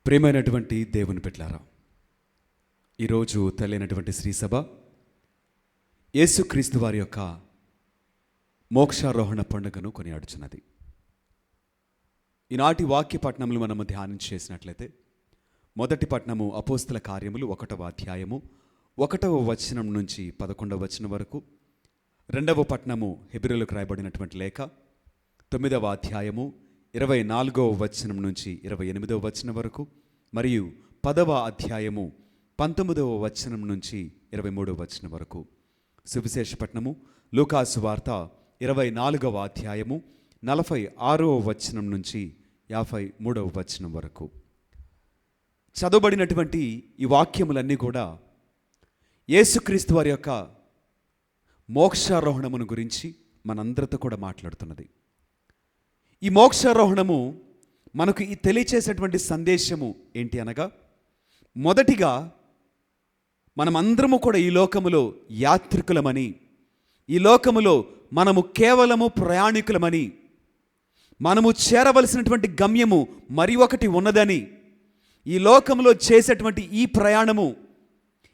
ప్రియమైనటువంటి దేవుని బిడ్డలారా, ఈరోజు తెలియనటువంటి శ్రీసభ యేసుక్రీస్తు వారి యొక్క మోక్షారోహణ పండుగను కొనియాడుచున్నది. ఈనాటి వాక్య పట్టణములు మనము ధ్యానం చేసినట్లయితే, మొదటి పట్టణము అపోస్తల కార్యములు 1వ అధ్యాయము 1వ వచనం నుంచి 11వ వచనం వరకు, రెండవ పట్టణము హెబ్రీయులకు రాయబడినటువంటి లేఖ 9వ అధ్యాయము 24వ వచనం నుంచి 28వ వచనం వరకు, మరియు 10వ అధ్యాయము 19వ వచనం నుంచి 23వ వచనం వరకు. సువిశేష పట్టణము లూకాసు వార్త 24వ అధ్యాయము 46వ వచనం నుంచి 53వ వచనం వరకు. చదవబడినటువంటి ఈ వాక్యములన్నీ కూడా యేసుక్రీస్తు వారి యొక్క మోక్షారోహణమును గురించి మనందరితో కూడా మాట్లాడుతున్నది. ఈ మోక్షారోహణము మనకు ఈ తెలియచేసేటువంటి సందేశము ఏంటి అనగా, మొదటిగా మనమందరము కూడా ఈ లోకములో యాత్రికులమని, ఈ లోకములో మనము కేవలము ప్రయాణికులమని, మనము చేరవలసినటువంటి గమ్యము మరి ఒకటి ఉన్నదని, ఈ లోకములో చేసేటువంటి ఈ ప్రయాణము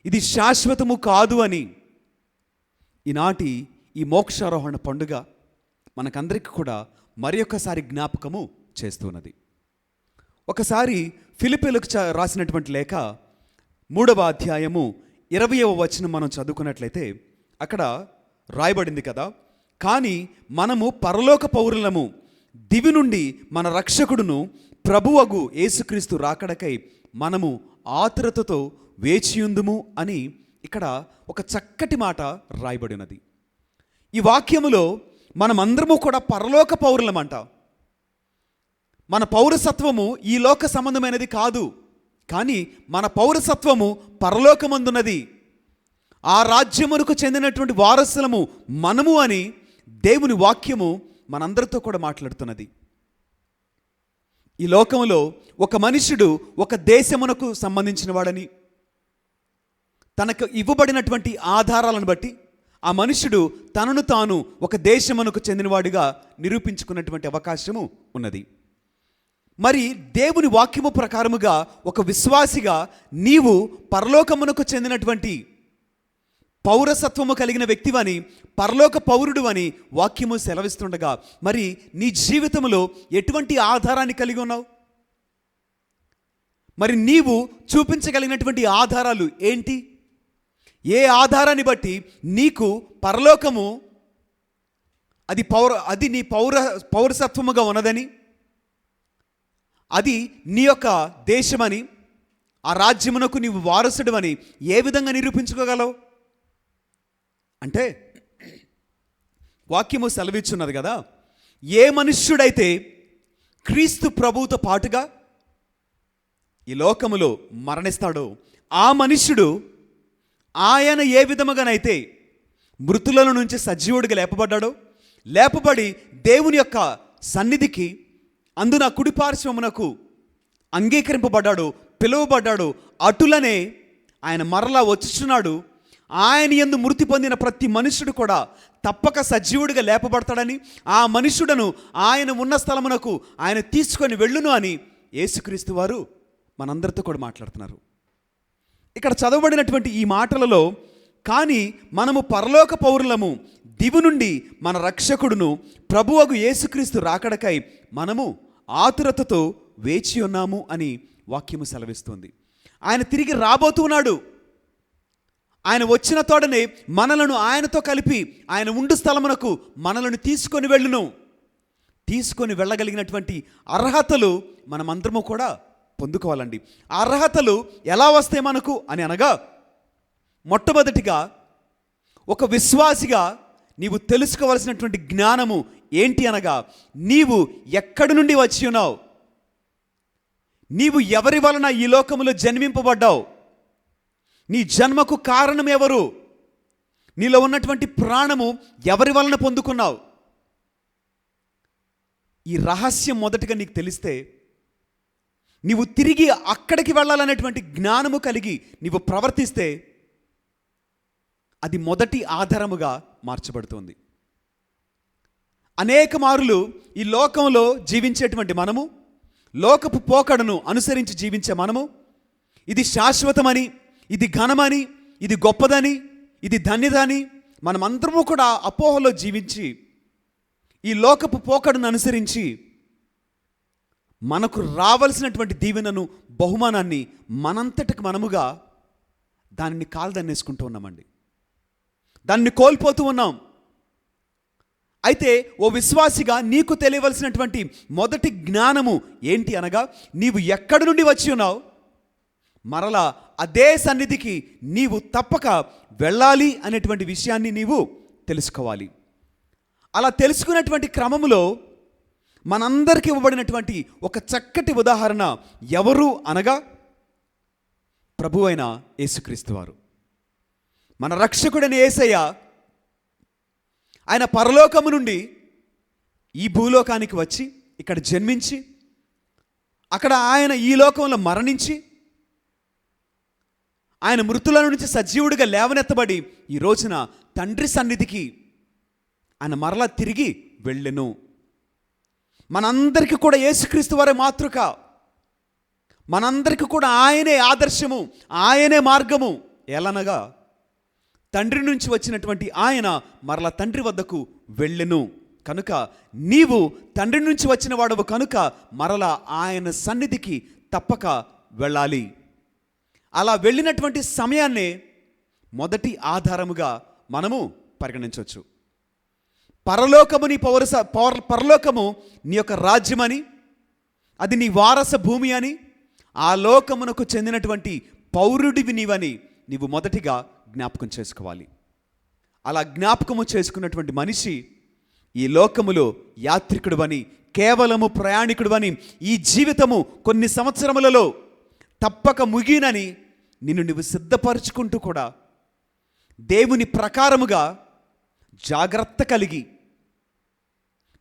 ఇది శాశ్వతము కాదు అని ఈనాటి ఈ మోక్షారోహణ పండుగ మనకందరికీ కూడా మరి ఒక్కసారి జ్ఞాపకము చేస్తున్నది. ఒకసారి ఫిలిప్పీలకు రాసినటువంటి లేఖ 3వ అధ్యాయము 20వ వచనం మనం చదువుకున్నట్లయితే అక్కడ రాయబడింది కదా, కానీ మనము పరలోక పౌరులము, దివి నుండి మన రక్షకుడును ప్రభువగు యేసుక్రీస్తు రాకడకై మనము ఆతురతతో వేచియుందుము అని ఇక్కడ ఒక చక్కటి మాట రాయబడినది. ఈ వాక్యములో మనమందరము కూడా పరలోక పౌరులమంట. మన పౌరసత్వము ఈ లోక సంబంధమైనది కాదు, కానీ మన పౌరసత్వము పరలోకమందున్నది. ఆ రాజ్యమునకు చెందినటువంటి వారసులము మనము అని దేవుని వాక్యము మనందరితో కూడా మాట్లాడుతున్నది. ఈ లోకములో ఒక మనుషుడు ఒక దేశమునకు సంబంధించిన వాడని, తనకు ఇవ్వబడినటువంటి ఆధారాలను బట్టి ఆ మనుషుడు తనను తాను ఒక దేశమునకు చెందినవాడిగా నిరూపించుకున్నటువంటి అవకాశము ఉన్నది. మరి దేవుని వాక్యము ప్రకారముగా ఒక విశ్వాసిగా నీవు పరలోకమునకు చెందినటువంటి పౌరసత్వము కలిగిన వ్యక్తివని, పరలోక పౌరుడు అని వాక్యము సెలవిస్తుండగా, మరి నీ జీవితంలో ఎటువంటి ఆధారాన్ని కలిగి ఉన్నావు? మరి నీవు చూపించగలిగినటువంటి ఆధారాలు ఏంటి? ఏ ఆధారాన్ని బట్టి నీకు పరలోకము అది నీ పౌరసత్వముగా ఉన్నదని, అది నీ యొక్క దేశమని, ఆ రాజ్యమునకు నీవు వారసుడు అని ఏ విధంగా నిరూపించుకోగలవు? అంటే వాక్యము సెలవిచ్చున్నది కదా, ఏ మనుష్యుడైతే క్రీస్తు ప్రభువుతో పాటుగా ఈ లోకములో మరణిస్తాడో ఆ మనుష్యుడు ఆయన ఏ విధముగానైతే మృతుల నుంచి సజీవుడిగా లేపబడి దేవుని యొక్క సన్నిధికి అందున కుడిపార్శ్వమునకు అంగీకరింపబడ్డాడు, పిలువబడ్డాడు, అటులనే ఆయన మరలా వచ్చుచున్నాడు. ఆయన యందు మృతి పొందిన ప్రతి మనుష్యుడు కూడా తప్పక సజీవుడిగా లేపబడతాడని, ఆ మనుష్యుడను ఆయన ఉన్న స్థలమునకు ఆయన తీసుకొని వెళ్ళును అని యేసుక్రీస్తు వారు మనందరితో కూడా మాట్లాడుతున్నారు. ఇక్కడ చదవబడినటువంటి ఈ మాటలలో, కానీ మనము పరలోక పౌరులము, దివి నుండి మన రక్షకుడును ప్రభువగు యేసుక్రీస్తు రాకడకై మనము ఆతురతతో వేచి ఉన్నాము అని వాక్యము సెలవిస్తుంది. ఆయన తిరిగి రాబోతున్నాడు. ఆయన వచ్చిన తోడనే మనలను ఆయనతో కలిపి ఆయన ఉండు స్థలమునకు మనలను తీసుకొని వెళ్ళగలిగినటువంటి అర్హతలు మనమందరము కూడా పొందుకోవాలండి. ఆ అర్హతలు ఎలా వస్తాయి మనకు అని అనగా, మొట్టమొదటిగా ఒక విశ్వాసిగా నీవు తెలుసుకోవాల్సినటువంటి జ్ఞానము ఏంటి అనగా, నీవు ఎక్కడి నుండి వచ్చి ఉన్నావు, నీవు ఎవరి వలన ఈ లోకములో జన్మింపబడ్డావు, నీ జన్మకు కారణం ఎవరు, నీలో ఉన్నటువంటి ప్రాణము ఎవరి వలన పొందుకున్నావు. ఈ రహస్యం మొదటిగా నీకు తెలిస్తే నీవు తిరిగి అక్కడికి వెళ్ళాలనేటువంటి జ్ఞానము కలిగి నీవు ప్రవర్తిస్తే అది మొదటి ఆధారముగా మార్చబడుతుంది. అనేక మారులు ఈ లోకంలో జీవించేటువంటి మనము లోకపు పోకడను అనుసరించి జీవించే మనము ఇది శాశ్వతమని, ఇది ఘనమని, ఇది గొప్పదని, ఇది ధన్యదని మనమందరము కూడా అపోహలో జీవించి ఈ లోకపు పోకడను అనుసరించి మనకు రావలసినటువంటి దీవెనను, బహుమానాన్ని మనంతటికి మనముగా దానిని కాల్దన్నేసుకుంటూ ఉన్నామండి. దాన్ని కోల్పోతూ ఉన్నాం. అయితే ఓ విశ్వాసిగా నీకు తెలియవలసినటువంటి మొదటి జ్ఞానము ఏంటి అనగా, నీవు ఎక్కడి నుండి వచ్చి ఉన్నావు, మరలా అదే సన్నిధికి నీవు తప్పక వెళ్ళాలి అనేటువంటి విషయాన్ని నీవు తెలుసుకోవాలి. అలా తెలుసుకున్నటువంటి క్రమములో మనందరికీ ఇవ్వబడినటువంటి ఒక చక్కటి ఉదాహరణ ఎవరు అనగా, ప్రభువైన యేసుక్రీస్తు వారు. మన రక్షకుడైన యేసయ్య ఆయన పరలోకము నుండి ఈ భూలోకానికి వచ్చి ఇక్కడ జన్మించి అక్కడ ఆయన ఈ లోకంలో మరణించి ఆయన మృతుల నుంచి సజీవుడిగా లేవనెత్తబడి ఈ రోజున తండ్రి సన్నిధికి ఆయన మరలా తిరిగి వెళ్ళెను. మనందరికీ కూడా యేసుక్రీస్తు వారే మాతృక, మనందరికీ కూడా ఆయనే ఆదర్శము, ఆయనే మార్గము. ఎలానగా తండ్రి నుంచి వచ్చినటువంటి ఆయన మరలా తండ్రి వద్దకు వెళ్ళెను. కనుక నీవు తండ్రి నుంచి వచ్చిన వాడవు కనుక మరలా ఆయన సన్నిధికి తప్పక వెళ్ళాలి. అలా వెళ్ళినటువంటి సమయాన్నే మొదటి ఆధారముగా మనము పరిగణించవచ్చు. పరలోకము నీ పరలోకము నీ యొక్క రాజ్యమని, అది నీ వారస భూమి అని, ఆ లోకమునకు చెందినటువంటి పౌరుడివి నీవని నీవు మొదటిగా జ్ఞాపకం చేసుకోవాలి. అలా జ్ఞాపకము చేసుకున్నటువంటి మనిషి ఈ లోకములో యాత్రికుడు అని, కేవలము ప్రయాణికుడు అని, ఈ జీవితము కొన్ని సంవత్సరములలో తప్పక ముగినని నిన్ను నువ్వు సిద్ధపరుచుకుంటూ కూడా దేవుని ప్రకారముగా జాగ్రత్త కలిగి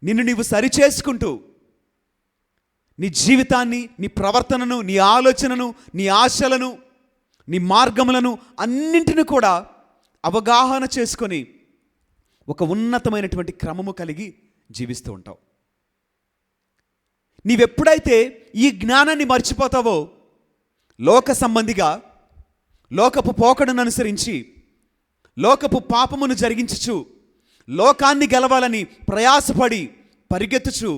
నిన్ను నీవు సరిచేసుకుంటూ నీ జీవితాన్ని, నీ ప్రవర్తనను, నీ ఆలోచనను, నీ ఆశలను, నీ మార్గములను అన్నింటిని కూడా అవగాహన చేసుకొని ఒక ఉన్నతమైనటువంటి క్రమము కలిగి జీవిస్తూ ఉంటావు. నీవెప్పుడైతే ఈ జ్ఞానాన్ని మర్చిపోతావో, లోక సంబంధిగా లోకపు పోకడను అనుసరించి లోకపు పాపమును జరిగించుచు లోకాన్ని గెలవాలని ప్రయాసపడి పరిగెత్తుచు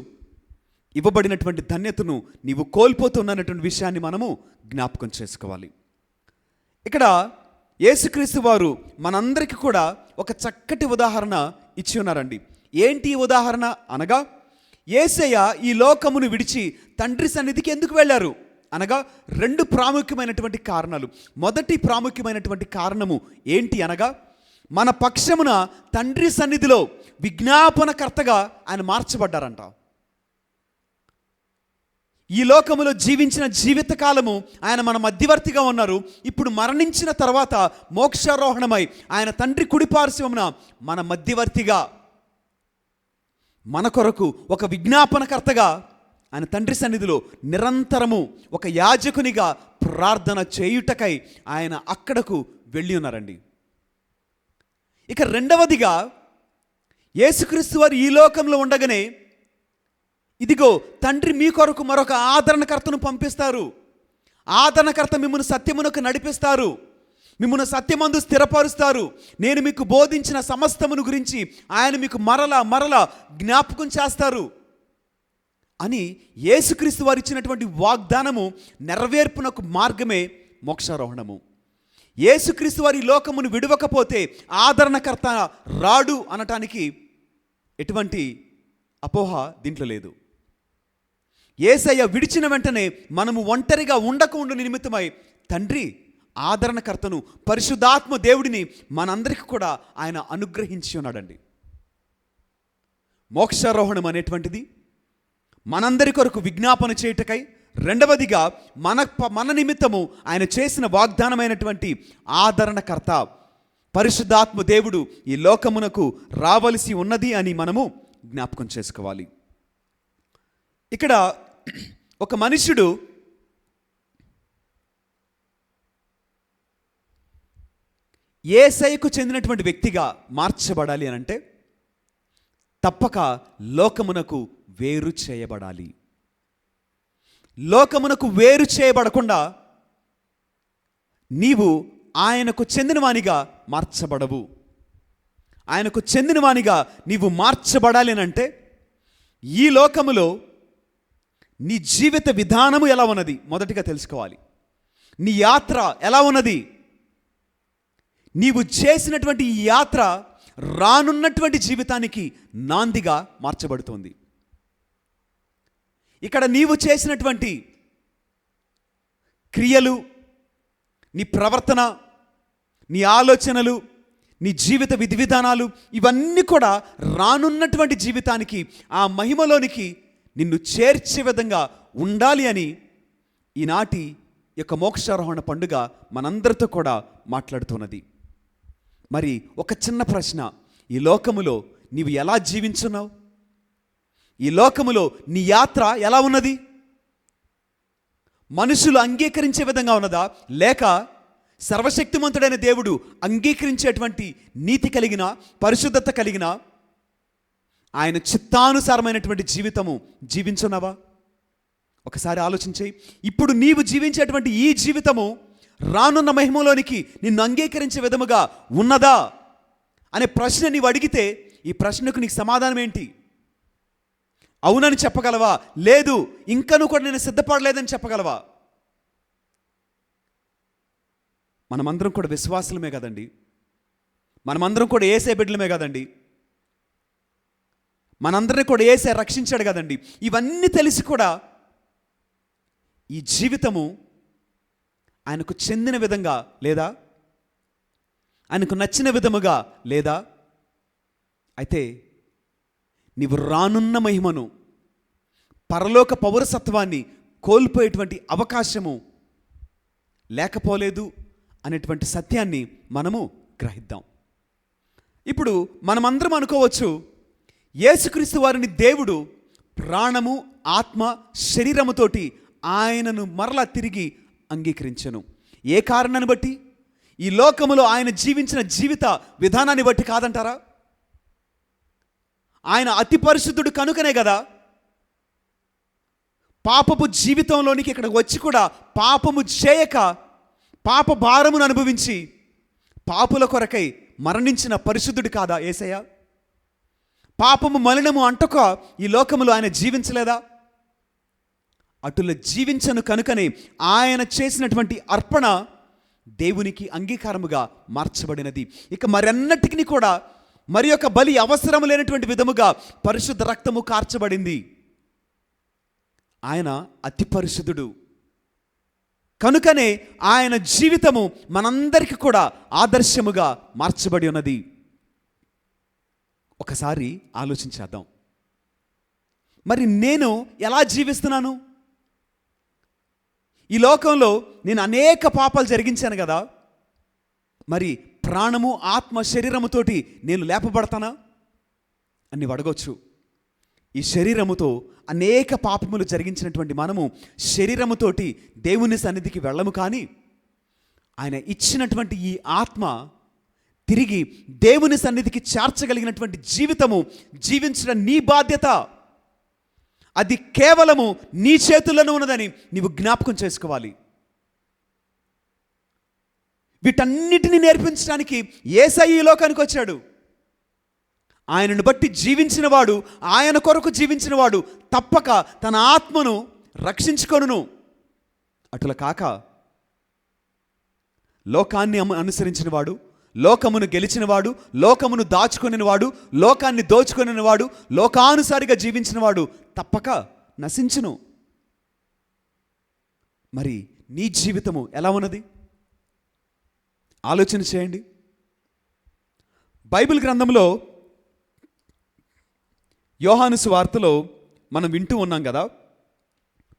ఇవ్వబడినటువంటి ధన్యతను నీవు కోల్పోతున్నటువంటి విషయాన్ని మనము జ్ఞాపకం చేసుకోవాలి. ఇక్కడ యేసుక్రీస్తు వారు మనందరికీ కూడా ఒక చక్కటి ఉదాహరణ ఇచ్చి ఉన్నారండి. ఏంటి ఉదాహరణ అనగా, యేసయ్య ఈ లోకమును విడిచి తండ్రి సన్నిధికి ఎందుకు వెళ్ళారు అనగా, రెండు ప్రాముఖ్యమైనటువంటి కారణాలు. మొదటి ప్రాముఖ్యమైనటువంటి కారణము ఏంటి అనగా, మన పక్షమున తండ్రి సన్నిధిలో విజ్ఞాపనకర్తగా ఆయన మార్చబడ్డారంట. ఈ లోకములో జీవించిన జీవితకాలము ఆయన మన మధ్యవర్తిగా ఉన్నారు. ఇప్పుడు మరణించిన తర్వాత మోక్షారోహణమై ఆయన తండ్రి కుడిపార్శ్వమున మన మధ్యవర్తిగా, మన కొరకు ఒక విజ్ఞాపనకర్తగా ఆయన తండ్రి సన్నిధిలో నిరంతరము ఒక యాజకునిగా ప్రార్థన చేయుటకై ఆయన అక్కడకు వెళ్ళి ఉన్నారండి. ఇక రెండవదిగా, యేసుక్రీస్తు వారు ఈ లోకంలో ఉండగానే ఇదిగో తండ్రి మీ కొరకు మరొక ఆదరణకర్తను పంపిస్తారు. ఆదరణకర్త మిమ్మల్ని సత్యమునకు నడిపిస్తారు, మిమ్మల్ని సత్యమందు స్థిరపరుస్తారు. నేను మీకు బోధించిన సమస్తమును గురించి ఆయన మీకు మరలా జ్ఞాపకం చేస్తారు అని యేసుక్రీస్తు వారు ఇచ్చినటువంటి వాగ్దానము నెరవేర్పునకు మార్గమే మోక్షారోహణము. యేసుక్రీస్తు వారి లోకమును విడవకపోతే ఆదరణకర్త రాడు అనటానికి ఎటువంటి అపోహ దీంట్లో లేదు. యేసయ్య విడిచిన వెంటనే మనము ఒంటరిగా ఉండకుండా నిమిత్తమై తండ్రి ఆదరణకర్తను, పరిశుద్ధాత్మ దేవుడిని మనందరికీ కూడా ఆయన అనుగ్రహించి ఉన్నాడండి. మోక్షారోహణం అనేటువంటిది మనందరి కొరకు విజ్ఞాపన చేయుటకై, రెండవదిగా మన నిమిత్తము ఆయన చేసిన వాగ్దానమైనటువంటి ఆదరణకర్త పరిశుద్ధాత్మ దేవుడు ఈ లోకమునకు రావలసి ఉన్నది అని మనము జ్ఞాపకం చేసుకోవాలి. ఇక్కడ ఒక మనుష్యుడు యేసయ్యకు చెందినటువంటి వ్యక్తిగా మార్చబడాలి అని అంటే తప్పక లోకమునకు వేరు చేయబడాలి. లోకమునకు వేరు చేయబడకుండా నీవు ఆయనకు చెందినవానిగా మార్చబడవు. ఆయనకు చెందినవానిగా నీవు మార్చబడాలి అంటే ఈ లోకములో నీ జీవిత విధానము ఎలా ఉన్నది మొదటిగా తెలుసుకోవాలి. నీ యాత్ర ఎలా ఉన్నది? నీవు చేసినటువంటి ఈ యాత్ర రానున్నటువంటి జీవితానికి నాందిగా మార్చబడుతోంది. ఇక్కడ నీవు చేసినటువంటి క్రియలు, నీ ప్రవర్తన, నీ ఆలోచనలు, నీ జీవిత విధి విధానాలు ఇవన్నీ కూడా రానున్నటువంటి జీవితానికి, ఆ మహిమలోనికి నిన్ను చేర్చే విధంగా ఉండాలి అని ఈనాటి యొక్క మోక్షారోహణ పండుగ మనందరితో కూడా మాట్లాడుతున్నది. మరి ఒక చిన్న ప్రశ్న, ఈ లోకములో నీవు ఎలా జీవించున్నావు? ఈ లోకములో నీ యాత్ర ఎలా ఉన్నది? మనుషులు అంగీకరించే విధంగా ఉన్నదా, లేక సర్వశక్తిమంతుడైన దేవుడు అంగీకరించేటువంటి నీతి కలిగిన, పరిశుద్ధత కలిగిన, ఆయన చిత్తానుసారమైనటువంటి జీవితము జీవించున్నావా? ఒకసారి ఆలోచించేయి. ఇప్పుడు నీవు జీవించేటువంటి ఈ జీవితము రానున్న మహిమలోనికి నిన్ను అంగీకరించే విధముగా ఉన్నదా అనే ప్రశ్న నీవు అడిగితే ఈ ప్రశ్నకు నీకు సమాధానం ఏంటి? అవునని చెప్పగలవా? లేదు, ఇంకనూ కూడా నేను సిద్ధపడలేదని చెప్పగలవా? మనమందరం కూడా విశ్వాసులమే కదండి, మనమందరం కూడా యేసే బిడ్డలమే కదండి, మనందరినీ కూడా యేసే రక్షించాడు కదండి. ఇవన్నీ తెలిసి కూడా ఈ జీవితము ఆయనకు చెందిన విధంగా లేదా, ఆయనకు నచ్చిన విధముగా లేదా? అయితే నీవు రానున్న మహిమను, పరలోక పౌరసత్వాన్ని కోల్పోయేటువంటి అవకాశము లేకపోలేదు అనేటువంటి సత్యాన్ని మనము గ్రహిద్దాం. ఇప్పుడు మనమందరం అనుకోవచ్చు, యేసుక్రీస్తు వారిని దేవుడు ప్రాణము, ఆత్మ, శరీరముతోటి ఆయనను మరలా తిరిగి అంగీకరించెను. ఏ కారణాన్ని బట్టి? ఈ లోకములో ఆయన జీవించిన జీవిత విధానాన్ని బట్టి కాదంటారా? ఆయన అతి పరిశుద్ధుడు కనుకనే కదా పాపపు జీవితంలోనికి ఇక్కడ వచ్చి కూడా పాపము చేయక, పాప భారమును అనుభవించి పాపుల కొరకై మరణించిన పరిశుద్ధుడు కాదా యేసయ్య? పాపము మలినము అంటక ఈ లోకములో ఆయన జీవించలేదా? అటుల జీవించను కనుకనే ఆయన చేసినటువంటి అర్పణ దేవునికి అంగీకారముగా మార్చబడినది. ఇక మరెన్నటికి కూడా మరి యొక్క బలి అవసరం లేనటువంటి విధముగా పరిశుద్ధ రక్తము కార్చబడింది. ఆయన అతి పరిశుద్ధుడు కనుకనే ఆయన జీవితము మనందరికీ కూడా ఆదర్శముగా మార్చబడి ఉన్నది. ఒకసారి ఆలోచించేద్దాం. మరి నేను ఎలా జీవిస్తున్నాను? ఈ లోకంలో నేను అనేక పాపాలు జరిగించాను కదా, మరి ప్రాణము, ఆత్మ, శరీరముతోటి నేను లేపబడతానా అని నీవు అడగొచ్చు. ఈ శరీరముతో అనేక పాపములు జరిగించినటువంటి మనము శరీరముతోటి దేవుని సన్నిధికి వెళ్ళము, కానీ ఆయన ఇచ్చినటువంటి ఈ ఆత్మ తిరిగి దేవుని సన్నిధికి చేర్చగలిగినటువంటి జీవితము జీవించడం నీ బాధ్యత. అది కేవలము నీ చేతుల్లోనే ఉన్నదని నీవు జ్ఞాపకం చేసుకోవాలి. వీటన్నిటిని నేర్పించడానికి యేసయ్య ఈ లోకానికి వచ్చాడు. ఆయనను బట్టి జీవించినవాడు, ఆయన కొరకు జీవించినవాడు తప్పక తన ఆత్మను రక్షించుకొనును. అటుల కాక లోకాన్ని అనుసరించినవాడు, లోకమును గెలిచినవాడు, లోకమును దాచుకొనినవాడు, లోకాన్ని దోచుకొనినవాడు, లోకానుసారిగా జీవించినవాడు తప్పక నశించును. మరి నీ జీవితము ఎలా ఉన్నది? ఆలోచన చేయండి. బైబిల్ గ్రంథంలో యోహాను సువార్తలో మనం వింటూ ఉన్నాం కదా,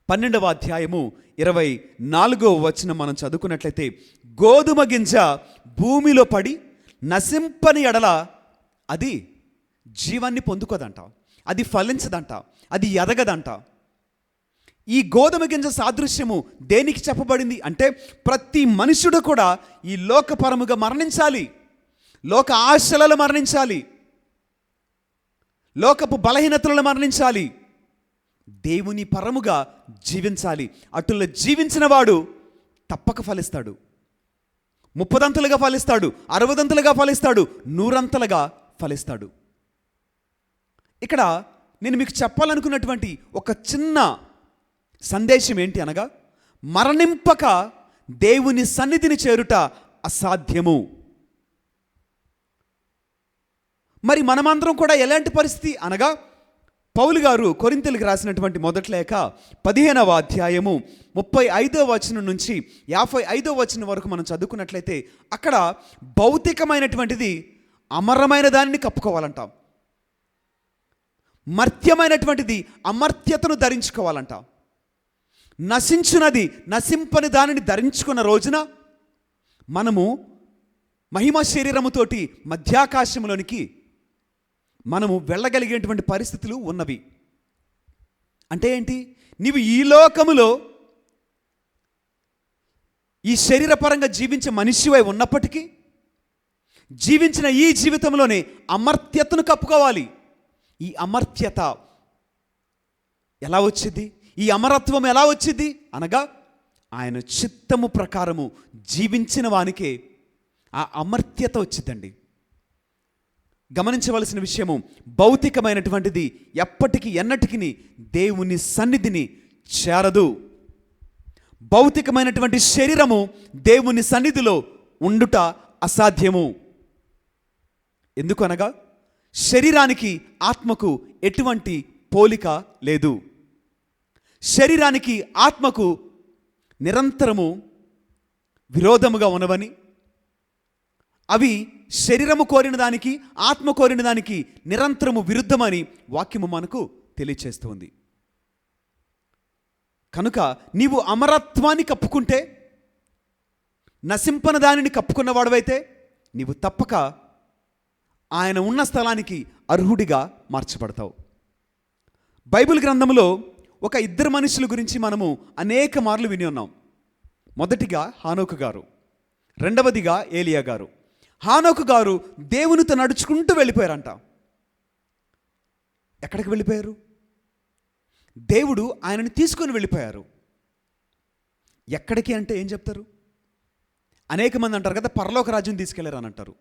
12వ అధ్యాయము 24వ వచనం మనం చదువుకున్నట్లయితే, గోధుమ గింజ భూమిలో పడి నశింపని ఎడల అది జీవాన్ని పొందుకోదంట, అది ఫలించదంట, అది ఎదగదంట. ఈ గోధుమ గింజ సాదృశ్యము దేనికి చెప్పబడింది అంటే, ప్రతి మనుషుడు కూడా ఈ లోకపరముగా మరణించాలి, లోక ఆశలలో మరణించాలి, లోకపు బలహీనతలలో మరణించాలి, దేవుని పరముగా జీవించాలి. అటులో జీవించిన వాడు తప్పక ఫలిస్తాడు. 30 ఫలిస్తాడు, 60 ఫలిస్తాడు, 100 ఫలిస్తాడు. ఇక్కడ నేను మీకు చెప్పాలనుకున్నటువంటి ఒక చిన్న సందేశం ఏంటి అనగా, మరణింపక దేవుని సన్నిధిని చేరుట అసాధ్యము. మరి మనమందరం కూడా ఎలాంటి పరిస్థితి అనగా, పౌలు గారు కొరింథీయులకు రాసినటువంటి మొదటి లేఖ 15వ అధ్యాయము 35వ వచనం నుంచి 55వ వచనం వరకు మనం చదువుకున్నట్లయితే, అక్కడ భౌతికమైనటువంటిది అమరమైన దానిని కప్పుకోవాలంట, మర్త్యమైనటువంటిది అమర్త్యతను ధరించుకోవాలంట. నశించునది నశింపని దానిని ధరించుకున్న రోజున మనము మహిమ శరీరముతోటి మధ్యాకాశంలోనికి మనము వెళ్ళగలిగేటువంటి పరిస్థితులు ఉన్నవి. అంటే ఏంటి? నీవు ఈ లోకములో ఈ శరీరపరంగా జీవించే మనిషివై ఉన్నప్పటికీ, జీవించిన ఈ జీవితంలోనే అమర్త్యతను కప్పుకోవాలి. ఈ అమర్త్యత ఎలా వచ్చింది? ఈ అమరత్వం ఎలా వచ్చింది అనగా, ఆయన చిత్తము ప్రకారము జీవించిన వానికే ఆ అమర్త్యత వచ్చిందండి. గమనించవలసిన విషయము, భౌతికమైనటువంటిది ఎప్పటికీ ఎన్నటికి దేవుని సన్నిధిని చేరదు. భౌతికమైనటువంటి శరీరము దేవుని సన్నిధిలో ఉండుట అసాధ్యము. ఎందుకు అనగా, శరీరానికి ఆత్మకు ఎటువంటి పోలిక లేదు. శరీరానికి ఆత్మకు నిరంతరము విరోధముగా ఉన్నవని, అవి శరీరము కోరిన దానికి ఆత్మ కోరిన దానికి నిరంతరము విరుద్ధమని వాక్యము మనకు తెలియచేస్తుంది. కనుక నీవు అమరత్వాన్ని కప్పుకుంటే, నశింపన దానిని కప్పుకున్నవాడవైతే, నీవు తప్పక ఆయన ఉన్న స్థలానికి అర్హుడిగా మార్చబడతావు. బైబిల్ గ్రంథంలో ఒక 2 మనుషుల గురించి మనము అనేక మార్లు విని ఉన్నాం. మొదటిగా హానోకు గారు, రెండవదిగా ఏలియా గారు. హానోకు గారు దేవునితో నడుచుకుంటూ వెళ్ళిపోయారంట. ఎక్కడికి వెళ్ళిపోయారు? దేవుడు ఆయనని తీసుకొని వెళ్ళిపోయారు. ఎక్కడికి అంటే ఏం చెప్తారు? అనేక మంది అంటారు కదా, పరలోక రాజ్యం తీసుకెళ్లారు అని అంటారు.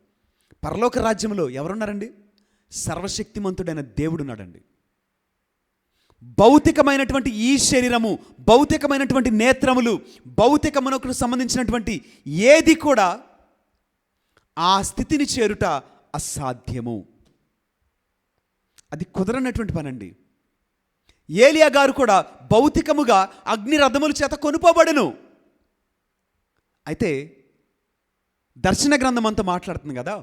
పరలోక రాజ్యంలో ఎవరున్నారండి? సర్వశక్తిమంతుడైన దేవుడు ఉన్నాడండి. భౌతికమైనటువంటి ఈ శరీరము, భౌతికమైనటువంటి నేత్రములు, భౌతికమునకు సంబంధించినటువంటి ఏది కూడా ఆ స్థితిని చేరుట అసాధ్యము. అది కుదరనటువంటి పనండి. ఏలియా గారు కూడా భౌతికముగా అగ్ని రథముల చేత కొనుపోబడెను. అయితే దర్శన గ్రంథం అంతా మాట్లాడుతుంది కదా,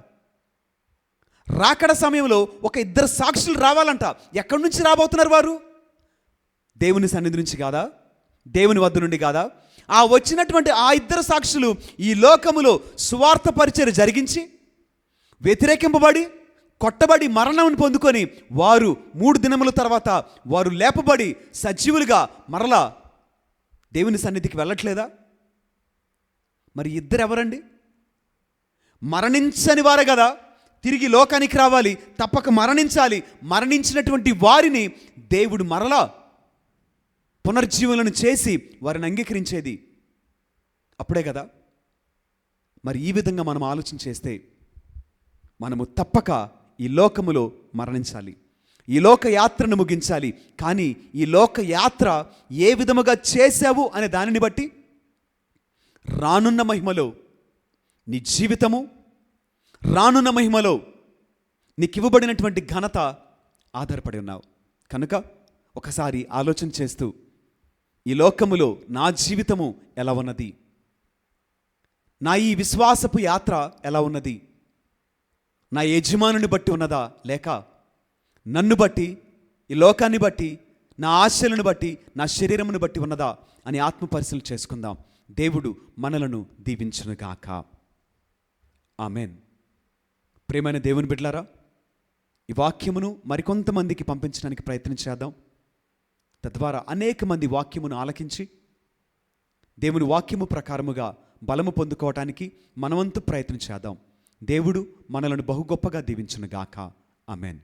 రాకడ సమయంలో ఒక 2 సాక్షులు రావాలంట. ఎక్కడి నుంచి రాబోతున్నారు వారు? దేవుని సన్నిధి నుంచి కాదా? దేవుని వద్ద నుండి కాదా? ఆ వచ్చినటువంటి ఆ 2 సాక్షులు ఈ లోకములో సువార్త పరిచర్య జరిగించి, వ్యతిరేకింపబడి, కొట్టబడి, మరణం పొందుకొని, వారు 3 దినముల తర్వాత వారు లేపబడి సజీవులుగా మరలా దేవుని సన్నిధికి వెళ్ళట్లేదా? మరి 2 ఎవరండి? మరణించని వారే కదా, తిరిగి లోకానికి రావాలి, తప్పక మరణించాలి. మరణించినటువంటి వారిని దేవుడు మరలా పునర్జీవులను చేసి వారిని అంగీకరించేది అప్పుడే కదా. మరి ఈ విధంగా మనం ఆలోచన చేస్తే, మనము తప్పక ఈ లోకములో మరణించాలి, ఈ లోక యాత్రను ముగించాలి. కానీ ఈ లోక యాత్ర ఏ విధముగా చేశావు అనే దానిని బట్టి రానున్న మహిమలో నీ జీవితము, రానున్న మహిమలో నీకు ఇవ్వబడినటువంటి ఘనత ఆధారపడి ఉన్నావు. కనుక ఒకసారి ఆలోచన చేస్తూ, ఈ లోకములో నా జీవితము ఎలా ఉన్నది, నా ఈ విశ్వాసపు యాత్ర ఎలా ఉన్నది, నా యజమానుని బట్టి ఉన్నదా, లేక నన్ను బట్టి, ఈ లోకాన్ని బట్టి, నా ఆశలను బట్టి, నా శరీరమును బట్టి ఉన్నదా అని ఆత్మ పరిశీలన చేసుకుందాం. దేవుడు మనలను దీవించునుగాక. ఆమెన్. ప్రియమైన దేవుని బిడ్డలారా, ఈ వాక్యమును మరికొంతమందికి పంపించడానికి ప్రయత్నం చేద్దాం. తద్వారా అనేక మంది వాక్యమును ఆలకించి దేవుని వాక్యము ప్రకారముగా బలము పొందుకోవటానికి మనవంతు ప్రయత్నం చేద్దాం. దేవుడు మనలను బహు గొప్పగా దీవించునుగాక. ఆమెన్.